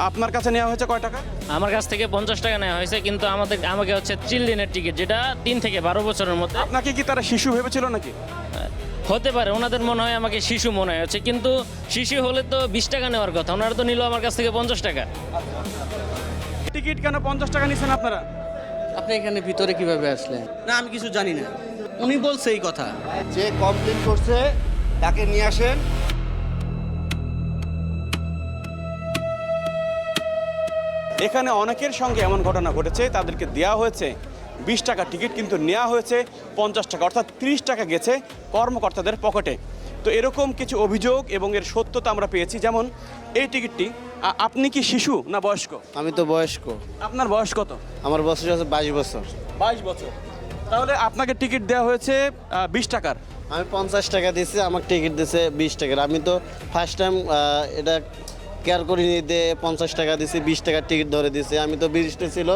আপনার কাছে নেওয়া হয়েছে কয় টাকা? আমার কাছ থেকে 50 টাকা নেওয়া হয়েছে, কিন্তু আমাকে হচ্ছে চিলড্রেনের টিকিট, যেটা 3 থেকে 12 বছরের মধ্যে। আপনাকে কি তারা শিশু ভেবেছিল নাকি? হতে পারে, ওনাদের মনে হয় আমাকে শিশু মনে হচ্ছে, কিন্তু শিশু হলে তো 20 টাকা নেওয়ার কথা, ওনারা তো নিল আমার কাছ থেকে 50 টাকা। টিকিট কেন 50 টাকা নিছেন আপনারা? আপনি এখানে ভিতরে কিভাবে আসলেন? না, আমি কিছু জানি না, উনি বলছে এই কথা। যে কমপ্লেন করছে তাকে নিয়ে আসেন। এখানে অনেকের সঙ্গে এমন ঘটনা ঘটেছে, তাদেরকে দেওয়া হয়েছে 20 টাকা টিকিট, কিন্তু নেওয়া হয়েছে 50 টাকা, অর্থাৎ 30 টাকা গেছে কর্মকর্তাদের পকেটে। তো এরকম কিছু অভিযোগ এবং এর সত্যতা আমরা পেয়েছি। যেমন এই টিকিটটি, আপনি কি শিশু না বয়স্ক? আমি তো বয়স্ক। আপনার বয়স কত? আমার বয়স আছে 22 বছর। 22 বছর। তাহলে আপনাকে টিকিট দেওয়া হয়েছে 20 টাকার। আমি 50 টাকা দিয়েছি, আমার টিকিট দিয়েছে 20 টাকার। আমি তো ফার্স্ট টাইম এটা কেয়ার করিনি, দিয়ে 50 টাকা দিয়েছি, 20 টাকার টিকিট ধরে দিয়েছি। আমি তো বৃষ্টি ছিল,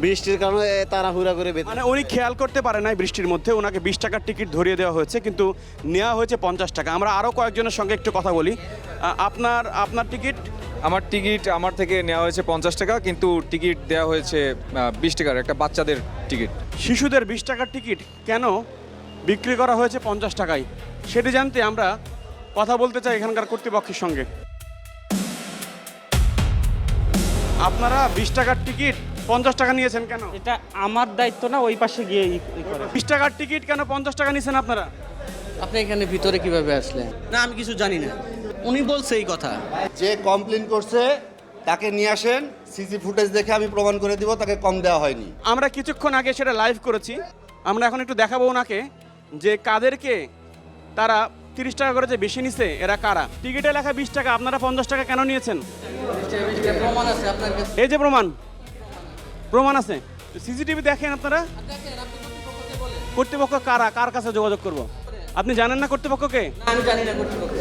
বৃষ্টির কারণে তাড়াহুড়া করে মানে উনি খেয়াল করতে পারে নাই বৃষ্টির মধ্যে, ওনাকে 20 টাকার টিকিট ধরিয়ে দেওয়া হয়েছে, কিন্তু নেওয়া হয়েছে 50 টাকা। আমরা আরও কয়েকজনের সঙ্গে একটু কথা বলি। আপনার টিকিট? আমার টিকিট আমার থেকে নেওয়া হয়েছে 50 টাকা, কিন্তু টিকিট দেওয়া হয়েছে 20 টাকার, একটা বাচ্চাদের টিকিট। শিশুদের 20 টাকার টিকিট কেন বিক্রি করা হয়েছে 50 টাকায়, সেটি জানতে আমরা কথা বলতে চাই এখানকার কর্তৃপক্ষের সঙ্গে। আপনারা 20 টাকার টিকিট 50 টাকা নিয়েছেন কেন? এটা আমার দায়িত্ব না, ওই পাশে গিয়ে করে। 20 টাকার টিকিট কেন 50 টাকা নিয়েছেন আপনারা? আপনি এখানে ভিতরে কিভাবে আসলেন? না, আমি কিছু জানি না, উনি বলছে এই কথা। যে কমপ্লেন করছে তাকে নিয়ে আসেন। সিসি ফুটেজ দেখে আমি প্রমাণ করে দিব তাকে কম দেওয়া হয়নি। আমরা কিছুক্ষণ আগে সেটা লাইভ করেছি। আমরা এখন একটু দেখাবো ওনাকে যে কাদেরকে তারা 30 টাকা করে যে বেশি নিছে, এরা কারা। টিকিটে লেখা 20 টাকা, আপনারা 50 টাকা কেন নিয়েছেন? প্রমাণ আছে আপনার কাছে? এই যে প্রমাণ আছে, সিসিটিভি দেখেন আপনারা। কর্তৃপক্ষ কারা, কার কাছে যোগাযোগ করব? আপনি জানেন না কর্তৃপক্ষকে? আমি জানি না কর্তৃপক্ষ।